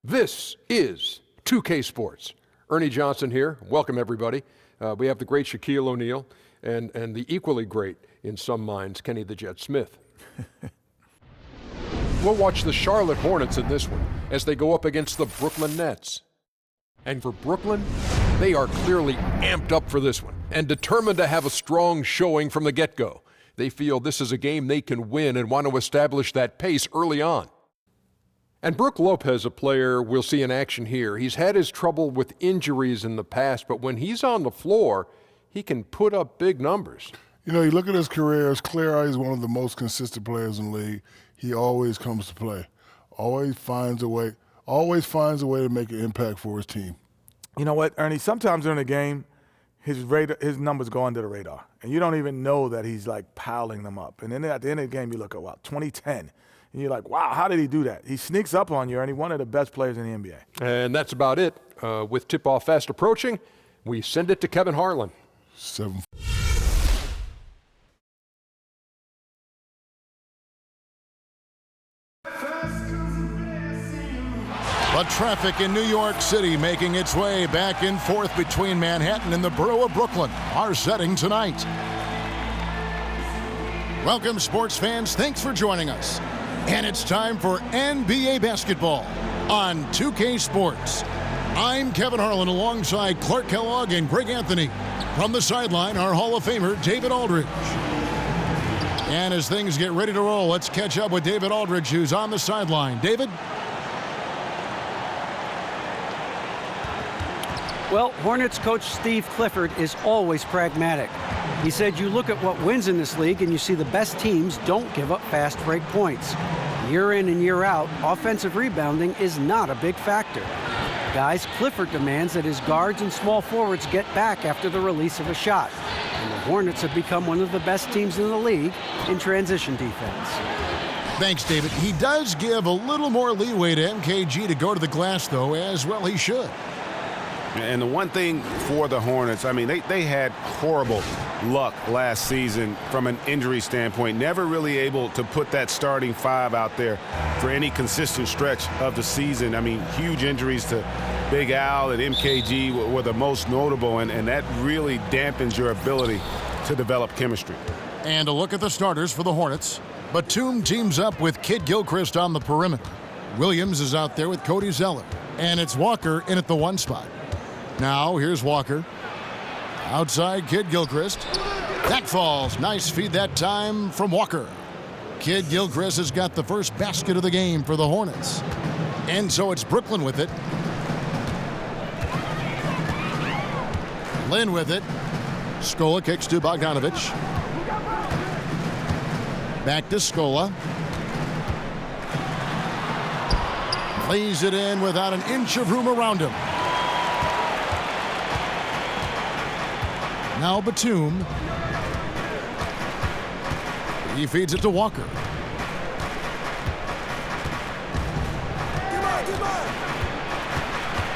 This is 2K Sports. Ernie Johnson here. Welcome, everybody. We have the great Shaquille O'Neal and the equally great, in some minds, Kenny the Jet Smith. We'll watch the Charlotte Hornets in this one as they go up against the Brooklyn Nets. And for Brooklyn, they are clearly amped up for this one and determined to have a strong showing from the get-go. They feel this is a game they can win and want to establish that pace early on. And Brook Lopez, a player we'll see in action here, he's had his trouble with injuries in the past, but when he's on the floor, he can put up big numbers. You know, you look at his career, it's clear he's one of the most consistent players in the league. He always comes to play, always finds a way to make an impact for his team. You know what, Ernie, sometimes during the game, his numbers go under the radar, and you don't even know that he's like piling them up. And then at the end of the game, you look at, 2010. And you're like, wow, how did he do that? He sneaks up on you, and he's one of the best players in the NBA. And that's about it. With tip-off fast approaching, we send it to Kevin Harlan. 7. The traffic in New York City making its way back and forth between Manhattan and the borough of Brooklyn. Our setting tonight. Welcome, sports fans. Thanks for joining us. And it's time for NBA basketball on 2K Sports. I'm Kevin Harlan alongside Clark Kellogg and Greg Anthony. From the sideline, our Hall of Famer, David Aldridge. And as things get ready to roll, let's catch up with David Aldridge, who's on the sideline. David? Well, Hornets coach Steve Clifford is always pragmatic. He said you look at what wins in this league and you see the best teams don't give up fast break points. Year in and year out, offensive rebounding is not a big factor. Guys, Clifford demands that his guards and small forwards get back after the release of a shot. And the Hornets have become one of the best teams in the league in transition defense. Thanks, David. He does give a little more leeway to MKG to go to the glass, though, as well he should. And the one thing for the Hornets, I mean, they had horrible luck last season from an injury standpoint. Never really able to put that starting five out there for any consistent stretch of the season. I mean, huge injuries to Big Al and MKG were the most notable, and that really dampens your ability to develop chemistry. And a look at the starters for the Hornets. Batum teams up with Kid Gilchrist on the perimeter. Williams is out there with Cody Zeller. And it's Walker in at the 1 spot. Now, here's Walker. Outside, Kid Gilchrist. That falls. Nice feed that time from Walker. Kid Gilchrist has got the first basket of the game for the Hornets. And so it's Brooklyn with it. Lynn with it. Scola kicks to Bogdanovich. Back to Scola. Plays it in without an inch of room around him. Now Batum. He feeds it to Walker.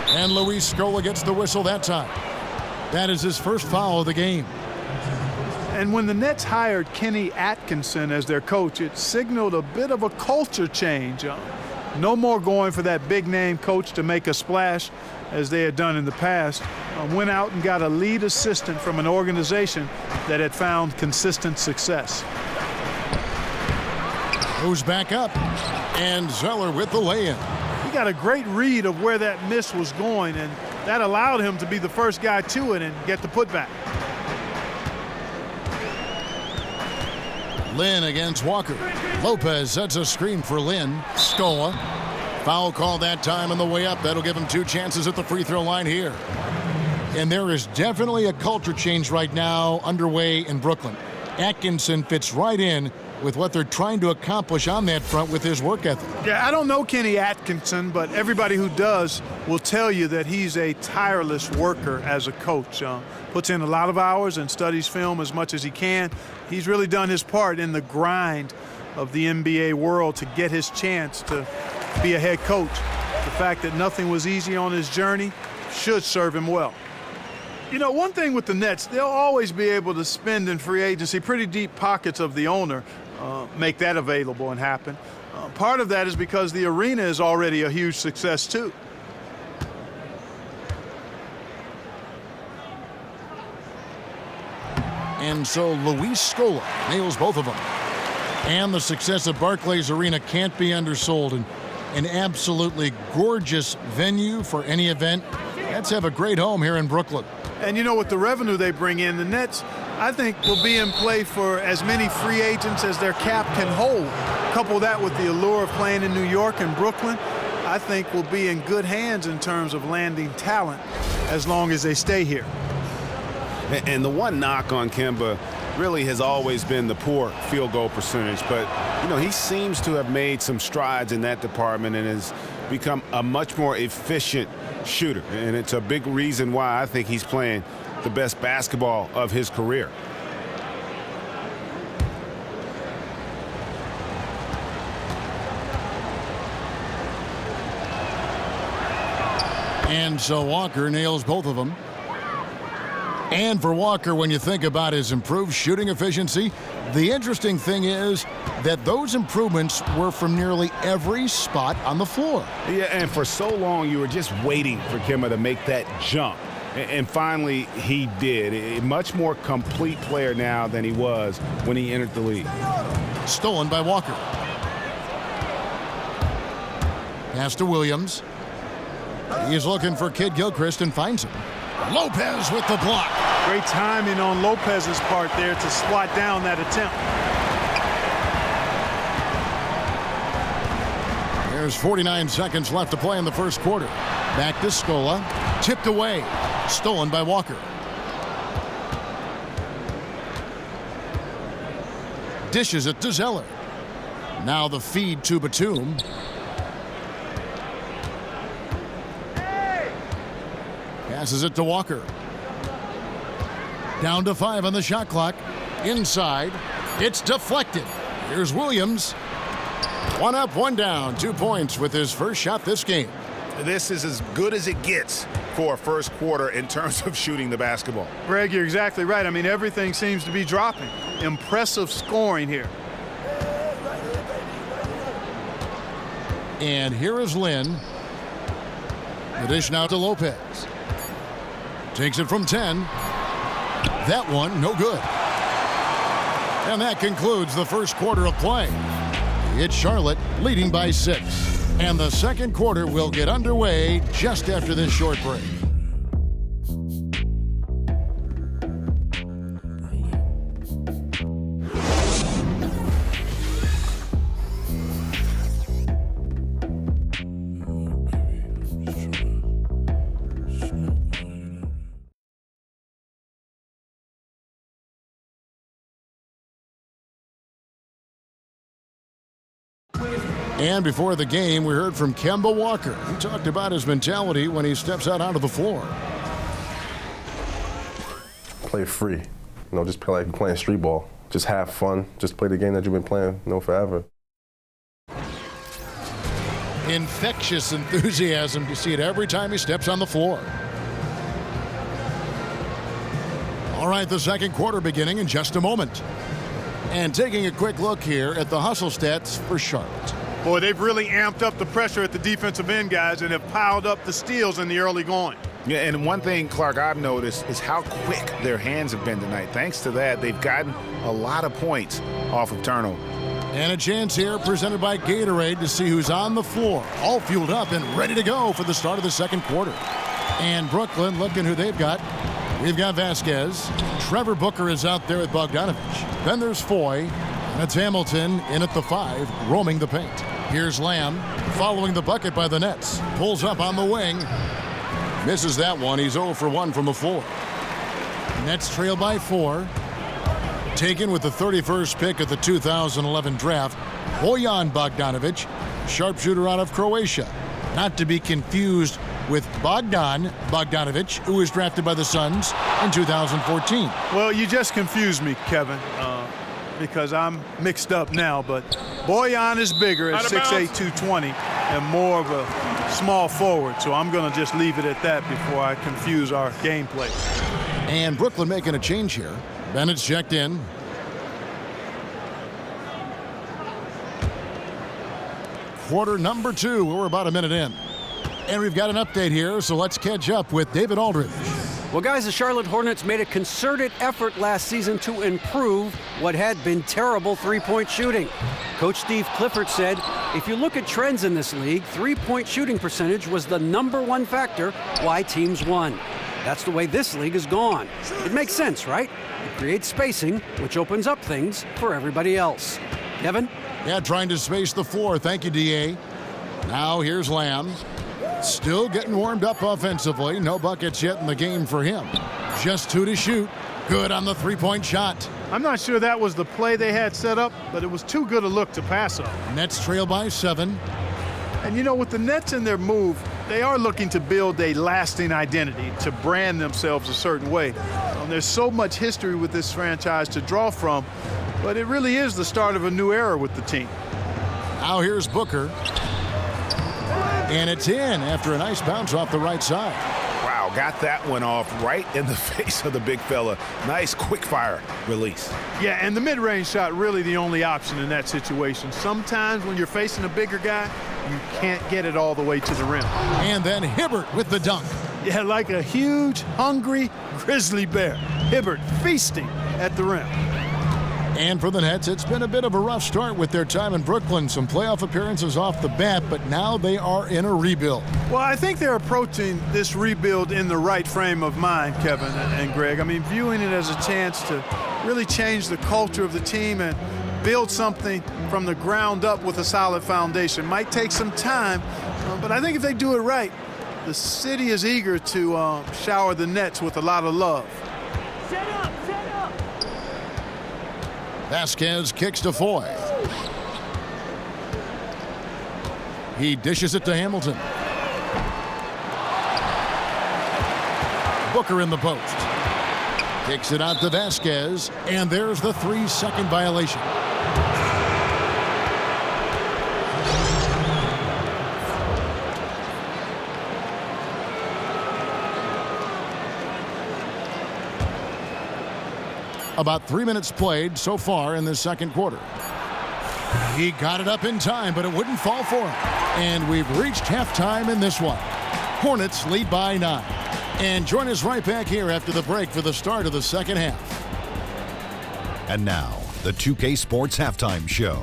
And Luis Scola gets the whistle that time. That is his first foul of the game. And when the Nets hired Kenny Atkinson as their coach, it signaled a bit of a culture change. No more going for that big-name coach to make a splash as they had done in the past. Went out and got a lead assistant from an organization that had found consistent success. Goes back up, and Zeller with the lay-in. He got a great read of where that miss was going, and that allowed him to be the first guy to it and get the putback. Lynn against Walker. Lopez sets a screen for Lynn. Scola. Foul call that time on the way up. That'll give him 2 chances at the free throw line here. And there is definitely a culture change right now underway in Brooklyn. Atkinson fits right in with what they're trying to accomplish on that front with his work ethic. Yeah, I don't know Kenny Atkinson, but everybody who does will tell you that he's a tireless worker as a coach. Puts in a lot of hours and studies film as much as he can. He's really done his part in the grind of the NBA world to get his chance to be a head coach. The fact that nothing was easy on his journey should serve him well. You know, one thing with the Nets, they'll always be able to spend in free agency pretty deep pockets of the owner, make that available and happen. Part of that is because the arena is already a huge success, too. And so Luis Scola nails both of them. And the success of Barclays Arena can't be undersold. And an absolutely gorgeous venue for any event. Nets have a great home here in Brooklyn. And you know, with the revenue they bring in, the Nets, I think, will be in play for as many free agents as their cap can hold. Couple that with the allure of playing in New York and Brooklyn, I think will be in good hands in terms of landing talent as long as they stay here. And the one knock on Kemba really has always been the poor field goal percentage. But, you know, he seems to have made some strides in that department and has become a much more efficient shooter. And it's a big reason why I think he's playing the best basketball of his career. And so Walker nails both of them. And for Walker, when you think about his improved shooting efficiency, the interesting thing is that those improvements were from nearly every spot on the floor. Yeah, and for so long you were just waiting for Kemba to make that jump. And finally, he did. A much more complete player now than he was when he entered the league. Stolen by Walker. Pass to Williams. He's looking for Kid Gilchrist and finds him. Lopez with the block. Great timing on Lopez's part there to swat down that attempt. There's 49 seconds left to play in the first quarter. Back to Scola. Tipped away. Stolen by Walker. Dishes it to Zeller. Now the feed to Batum. Passes it to Walker. Down to 5 on the shot clock. Inside. It's deflected. Here's Williams. 1 up, 1 down. 2 points with his first shot this game. This is as good as it gets for a first quarter in terms of shooting the basketball. Greg, you're exactly right. I mean, everything seems to be dropping. Impressive scoring here. And here is Lynn. The dish now to Lopez. Takes it from 10. That one, no good. And that concludes the first quarter of play. It's Charlotte leading by 6. And the second quarter will get underway just after this short break. And before the game, we heard from Kemba Walker. He talked about his mentality when he steps out onto the floor. Play free. You know, just play like you're playing street ball. Just have fun. Just play the game that you've been playing, you know, forever. Infectious enthusiasm. You see it every time he steps on the floor. All right, the second quarter beginning in just a moment. And taking a quick look here at the hustle stats for Charlotte. Boy, they've really amped up the pressure at the defensive end, guys, and have piled up the steals in the early going. Yeah, and one thing, Clark, I've noticed is how quick their hands have been tonight. Thanks to that, they've gotten a lot of points off of turnover. And a chance here presented by Gatorade to see who's on the floor. All fueled up and ready to go for the start of the second quarter. And Brooklyn, looking who they've got. We've got Vasquez. Trevor Booker is out there with Bogdanovich. Then there's Foy. And it's Hamilton in at the 5, roaming the paint. Here's Lamb, following the bucket by the Nets. Pulls up on the wing. Misses that one. He's 0 for 1 from the floor. Nets trail by 4. Taken with the 31st pick of the 2011 draft, Bojan Bogdanovic, sharpshooter out of Croatia. Not to be confused with Bogdan Bogdanovic, who was drafted by the Suns in 2014. Well, you just confused me, Kevin, because I'm mixed up now. But Bojan is bigger at 6'8", 220, and more of a small forward. So I'm going to just leave it at that before I confuse our gameplay. And Brooklyn making a change here. Bennett's checked in. quarter number 2. We're about a minute in. And we've got an update here, so let's catch up with David Aldridge. Well, guys, the Charlotte Hornets made a concerted effort last season to improve what had been terrible three-point shooting. Coach Steve Clifford said, if you look at trends in this league, three-point shooting percentage was the #1 factor why teams won. That's the way this league is gone. It makes sense, right? It creates spacing, which opens up things for everybody else. Kevin? Yeah, trying to space the floor. Thank you, D.A. Now here's Lamb. Still getting warmed up offensively. No buckets yet in the game for him. Just 2 to shoot. Good on the three-point shot. I'm not sure that was the play they had set up, but it was too good a look to pass up. Nets trail by 7. And you know, with the Nets in their move, they are looking to build a lasting identity, to brand themselves a certain way. There's so much history with this franchise to draw from, but it really is the start of a new era with the team. Now here's Booker. And it's in after a nice bounce off the right side. Wow, got that one off right in the face of the big fella. Nice quick fire release. Yeah, and the mid-range shot really the only option in that situation. Sometimes when you're facing a bigger guy, you can't get it all the way to the rim. And then Hibbert with the dunk. Yeah, like a huge, hungry grizzly bear. Hibbert feasting at the rim. And for the Nets, it's been a bit of a rough start with their time in Brooklyn. Some playoff appearances off the bat, but now they are in a rebuild. Well, I think they're approaching this rebuild in the right frame of mind, Kevin and Greg. I mean, viewing it as a chance to really change the culture of the team and build something from the ground up with a solid foundation. Might take some time, but I think if they do it right, the city is eager to shower the Nets with a lot of love. Set up! Vasquez kicks to Foy. He dishes it to Hamilton. Booker in the post. Kicks it out to Vasquez, and there's the 3-second violation. About 3 minutes played so far in the second quarter. He got it up in time, but it wouldn't fall for him. And we've reached halftime in this one. Hornets lead by 9. And join us right back here after the break for the start of the second half. And now, the 2K Sports Halftime Show.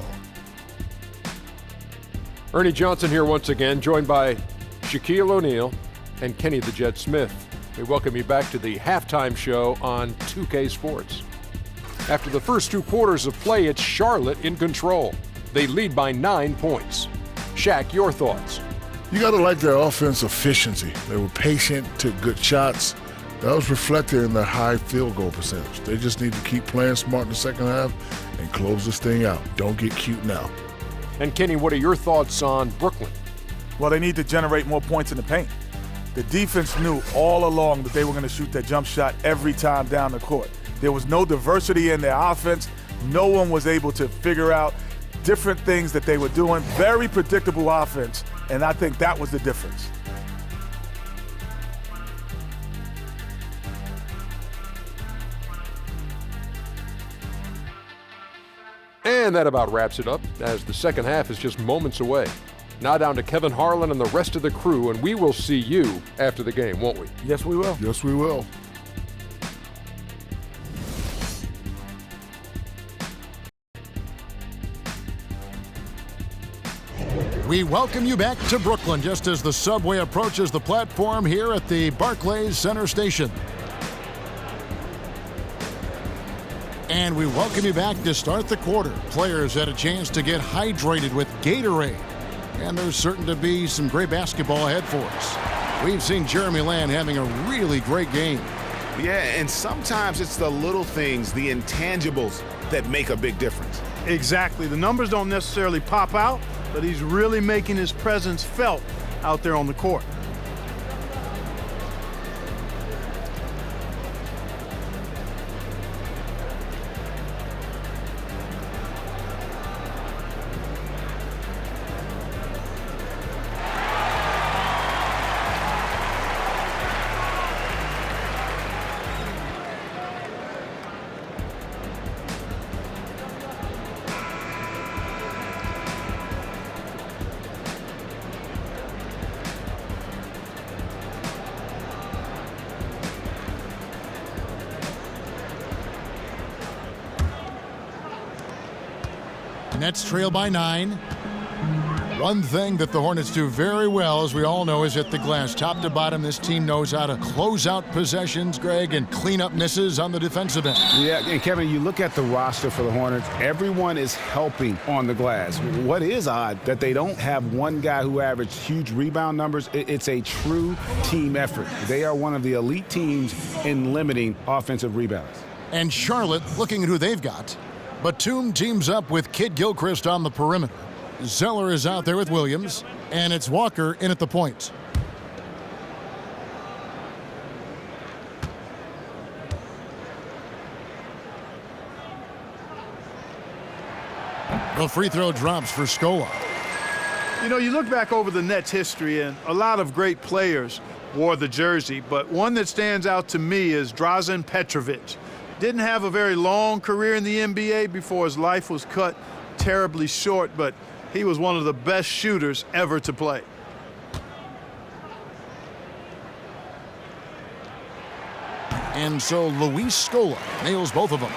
Ernie Johnson here once again, joined by Shaquille O'Neal and Kenny the Jet Smith. We welcome you back to the halftime show on 2K Sports. After the first 2 quarters of play, it's Charlotte in control. They lead by 9 points. Shaq, your thoughts? You got to like their offense efficiency. They were patient, took good shots. That was reflected in their high field goal percentage. They just need to keep playing smart in the second half and close this thing out. Don't get cute now. And Kenny, what are your thoughts on Brooklyn? Well, they need to generate more points in the paint. The defense knew all along that they were going to shoot that jump shot every time down the court. There was no diversity in their offense. No one was able to figure out different things that they were doing. Very predictable offense, and I think that was the difference. And that about wraps it up, as the second half is just moments away. Now down to Kevin Harlan and the rest of the crew, and we will see you after the game, won't we? Yes, we will. Yes, we will. We welcome you back to Brooklyn just as the subway approaches the platform here at the Barclays Center Station. And we welcome you back to start the quarter. Players had a chance to get hydrated with Gatorade. And there's certain to be some great basketball ahead for us. We've seen Jeremy Lamb having a really great game. Yeah, and sometimes it's the little things, the intangibles, that make a big difference. Exactly. The numbers don't necessarily pop out, but he's really making his presence felt out there on the court. Nets trail by 9. One thing that the Hornets do very well, as we all know, is at the glass. Top to bottom, this team knows how to close out possessions, Greg, and clean up misses on the defensive end. Yeah, and Kevin, you look at the roster for the Hornets, everyone is helping on the glass. What is odd that they don't have one guy who averaged huge rebound numbers. It's a true team effort. They are one of the elite teams in limiting offensive rebounds. And Charlotte, looking at who they've got, Batum teams up with Kid Gilchrist on the perimeter. Zeller is out there with Williams, and it's Walker in at the point. The free throw drops for Scola. You know, you look back over the Nets' history, and a lot of great players wore the jersey, but one that stands out to me is Drazen Petrovic. Didn't have a very long career in the NBA before his life was cut terribly short, but he was one of the best shooters ever to play. And so Luis Scola nails both of them.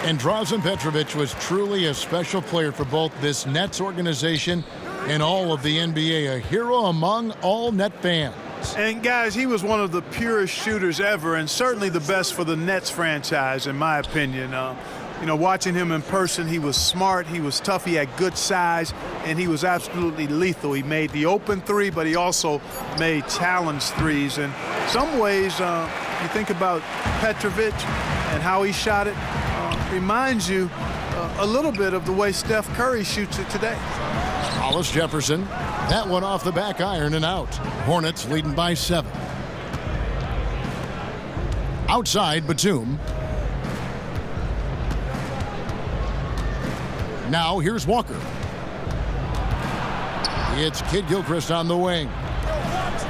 And Drazen Petrovic was truly a special player for both this Nets organization and all of the NBA, a hero among all Net fans. And guys, he was one of the purest shooters ever, and certainly the best for the Nets franchise, in my opinion. You know, watching him in person, he was smart, he was tough, he had good size, and he was absolutely lethal. He made the open three, but he also made challenge threes. And some ways, you think about Petrovic and how he shot it, reminds you a little bit of the way Steph Curry shoots it today. Hollis Jefferson, that one off the back iron and out. Hornets leading by 7. Outside, Batum. Now here's Walker. It's Kid Gilchrist on the wing.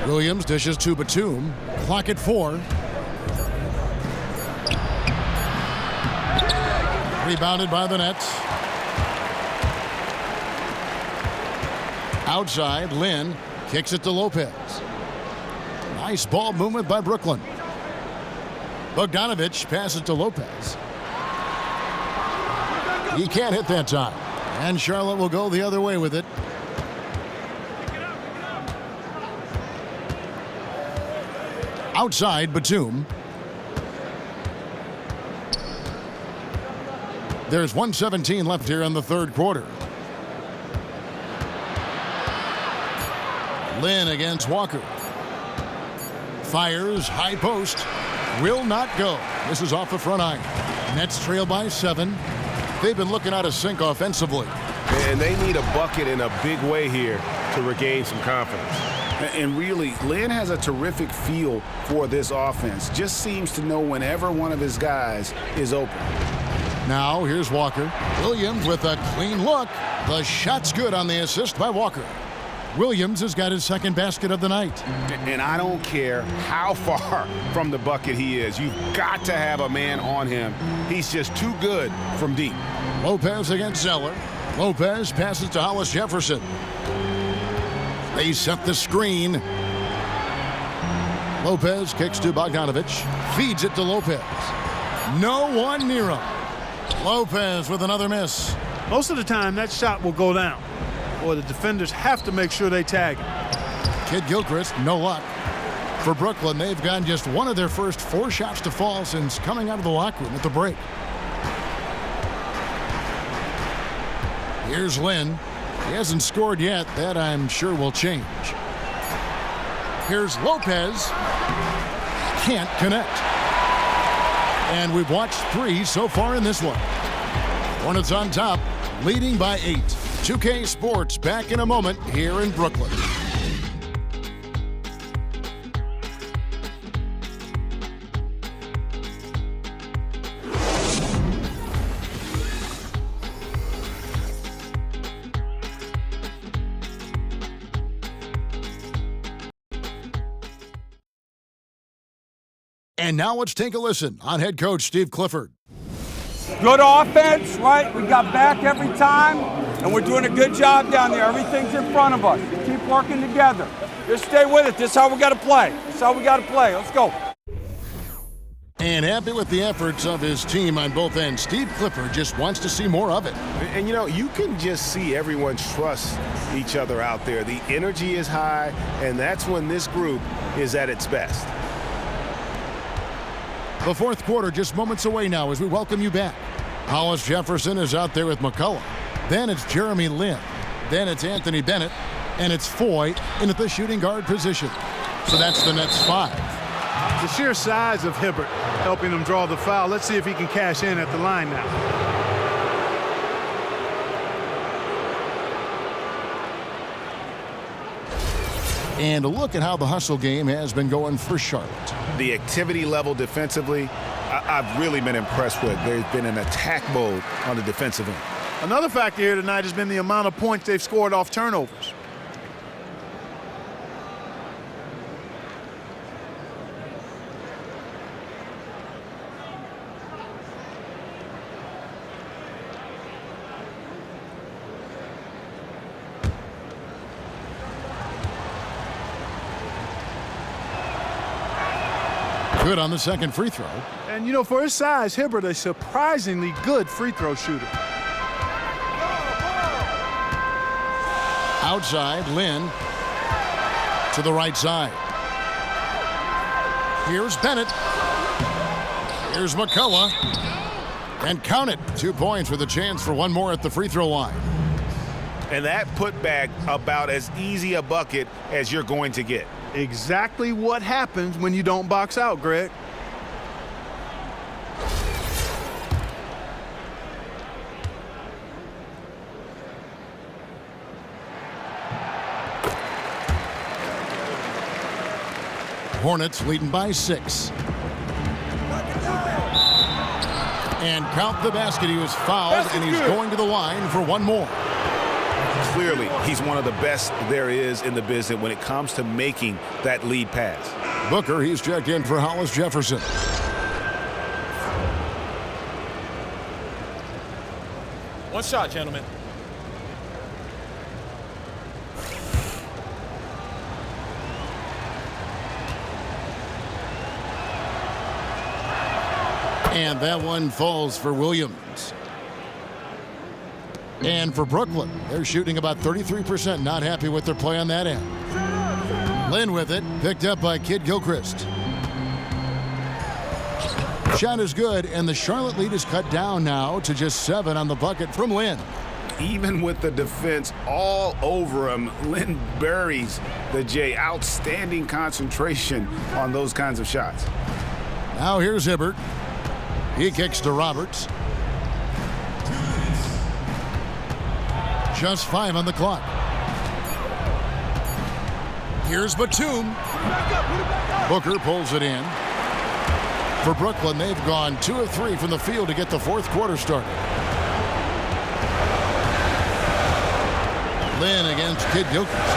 Williams dishes to Batum. Clock at 4. Rebounded by the Nets. Outside, Lynn kicks it to Lopez. Nice ball movement by Brooklyn. Bogdanovich passes to Lopez. He can't hit that time. And Charlotte will go the other way with it. Outside, Batum. There's 1:17 left here in the third quarter. Lynn against Walker. Fires, high post. Will not go. This is off the front iron. Nets trail by 7. They've been looking out of sync offensively. And they need a bucket in a big way here to regain some confidence. And really, Lynn has a terrific feel for this offense. Just seems to know whenever one of his guys is open. Now here's Walker. Williams with a clean look. The shot's good on the assist by Walker. Williams has got his second basket of the night. And I don't care how far from the bucket he is. You've got to have a man on him. He's just too good from deep. Lopez against Zeller. Lopez passes to Hollis Jefferson. They set the screen. Lopez kicks to Bogdanovich. Feeds it to Lopez. No one near him. Lopez with another miss. Most of the time, that shot will go down, or the defenders have to make sure they tag him. Kid Gilchrist, no luck. For Brooklyn, they've gotten just one of their first 4 shots to fall since coming out of the locker room at the break. Here's Lynn. He hasn't scored yet. That, I'm sure, will change. Here's Lopez. Can't connect. And we've watched 3 so far in this one. Hornets on top, leading by 8. 2K Sports back in a moment here in Brooklyn. And now let's take a listen on head coach Steve Clifford. Good offense, right? We got back every time, and we're doing a good job down there. Everything's in front of us. Keep working together. Just stay with it. This is how we got to play. This is how we got to play. Let's go. And happy with the efforts of his team on both ends. Steve Clifford just wants to see more of it. And, you know, you can just see everyone trust each other out there. The energy is high, and that's when this group is at its best. The fourth quarter just moments away now as we welcome you back. Hollis Jefferson is out there with McCullough. Then it's Jeremy Lin. Then it's Anthony Bennett. And it's Foy in at the shooting guard position. So that's the Nets 5. The sheer size of Hibbert helping him draw the foul. Let's see if he can cash in at the line now. And a look at how the hustle game has been going for Charlotte. The activity level defensively, I've really been impressed with. There's been an attack mode on the defensive end. Another factor here tonight has been the amount of points they've scored off turnovers. Good on the second free throw. And, you know, for his size, Hibbert, a surprisingly good free throw shooter. Outside, Lin to the right side. Here's Bennett. Here's McCullough. And count it. 2 points with a chance for one more at the free throw line. And that putback about as easy a bucket as you're going to get. Exactly what happens when you don't box out, Greg. Hornets leading by 6. And count the basket. He was fouled, and he's going to the line for one more. Clearly, he's one of the best there is in the business when it comes to making that lead pass. Booker, he's checked in for Hollis Jefferson. One shot, gentlemen. And that one falls for Williams. And for Brooklyn, they're shooting about 33%. Not happy with their play on that end. Lin with it, picked up by Kid Gilchrist. Shot is good, and the Charlotte lead is cut down now to just 7 on the bucket from Lin. Even with the defense all over him, Lin buries the J. Outstanding concentration on those kinds of shots. Now here's Hibbert. He kicks to Roberts. Just 5 on the clock. Here's Batum. Booker pulls it in. For Brooklyn, they've gone 2 of 3 from the field to get the fourth quarter started. Lin against Kid Gilchrist.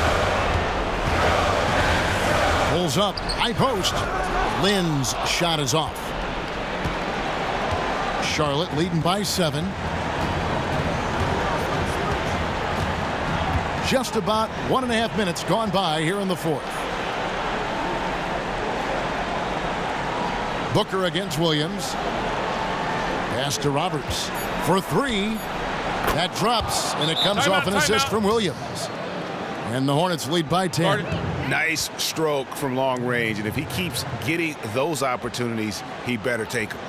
Pulls up, high post. Lin's shot is off. Charlotte leading by 7. Just about 1.5 minutes gone by here in the fourth. Booker against Williams. Pass to Roberts for 3. That drops, and it comes off an assist from Williams. And the Hornets lead by 10. Nice stroke from long range, and if he keeps getting those opportunities, he better take them.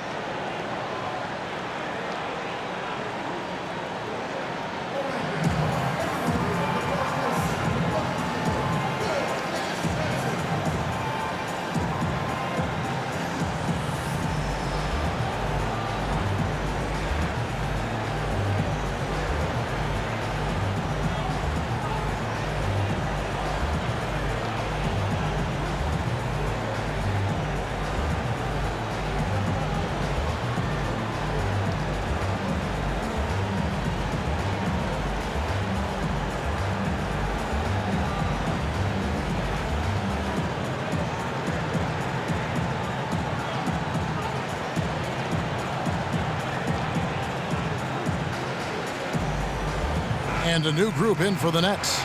And a new group in for the Nets.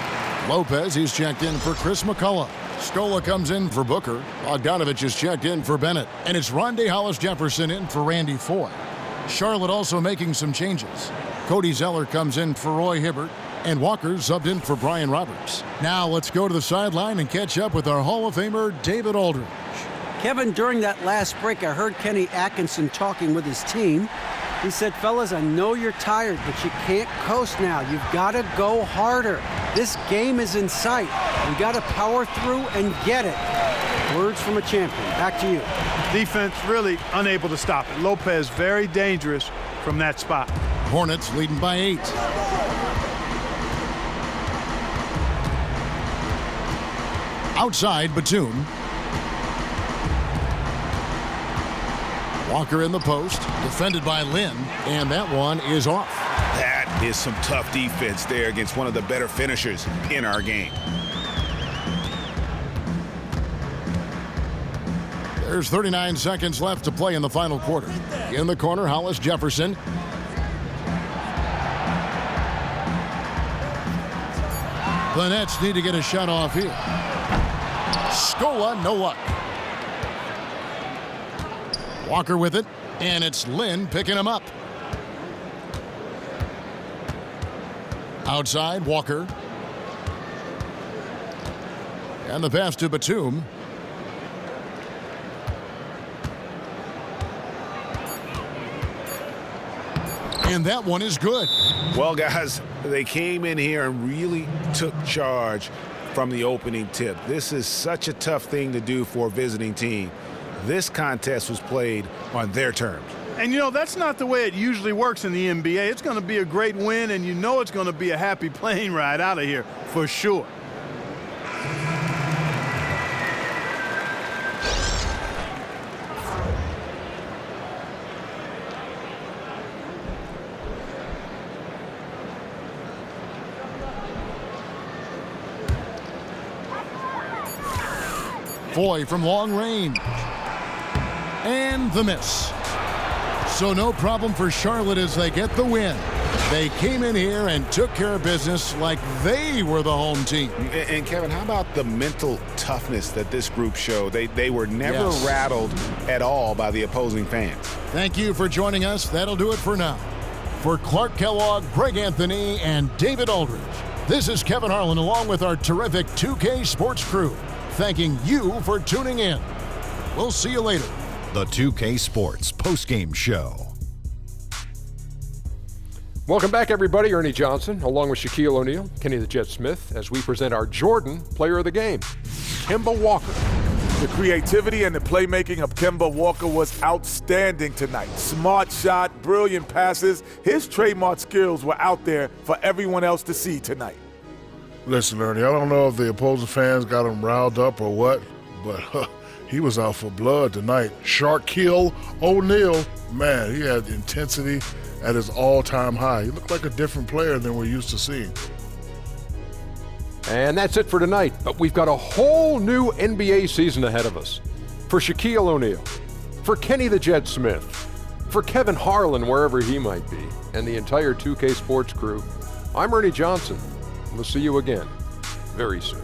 Lopez, he's checked in for Chris McCullough. Scola comes in for Booker. Bogdanovich is checked in for Bennett. And it's Rondé Hollis-Jefferson in for Randy Foye. Charlotte also making some changes. Cody Zeller comes in for Roy Hibbert. And Walker subbed in for Brian Roberts. Now let's go to the sideline and catch up with our Hall of Famer, David Aldridge. Kevin, during that last break, I heard Kenny Atkinson talking with his team. He said, fellas, I know you're tired, but you can't coast now. You've got to go harder. This game is in sight. We got to power through and get it. Words from a champion. Back to you. Defense really unable to stop it. Lopez very dangerous from that spot. Hornets leading by 8. Outside, Batum. Walker in the post, defended by Lynn, and that one is off. That is some tough defense there against one of the better finishers in our game. There's 39 seconds left to play in the final quarter. In the corner, Hollis-Jefferson. The Nets need to get a shot off here. Scola, no luck. Walker with it, and it's Lynn picking him up. Outside, Walker. And the pass to Batum. And that one is good. Well, guys, they came in here and really took charge from the opening tip. This is such a tough thing to do for a visiting team. This contest was played on their terms. And, you know, that's not the way it usually works in the NBA. It's going to be a great win, and you know it's going to be a happy plane ride out of here for sure. Foye from long range. And the miss. So no problem for Charlotte as they get the win. They came in here and took care of business like they were the home team. And Kevin, how about the mental toughness that this group showed? They were never rattled at all by the opposing fans. Thank you for joining us. That'll do it for now. For Clark Kellogg, Greg Anthony, and David Aldridge, this is Kevin Harlan along with our terrific 2K Sports crew, thanking you for tuning in. We'll see you later. The 2K Sports postgame show. Welcome back, everybody. Ernie Johnson, along with Shaquille O'Neal, Kenny the Jet Smith, as we present our Jordan Player of the Game, Kemba Walker. The creativity and the playmaking of Kemba Walker was outstanding tonight. Smart shot, brilliant passes. His trademark skills were out there for everyone else to see tonight. Listen, Ernie, I don't know if the opposing fans got him riled up or what, but he was out for blood tonight. Shaquille O'Neal, man, he had intensity at his all-time high. He looked like a different player than we're used to seeing. And that's it for tonight, but we've got a whole new NBA season ahead of us. For Shaquille O'Neal, for Kenny the Jet Smith, for Kevin Harlan, wherever he might be, and the entire 2K Sports crew, I'm Ernie Johnson. We'll see you again very soon.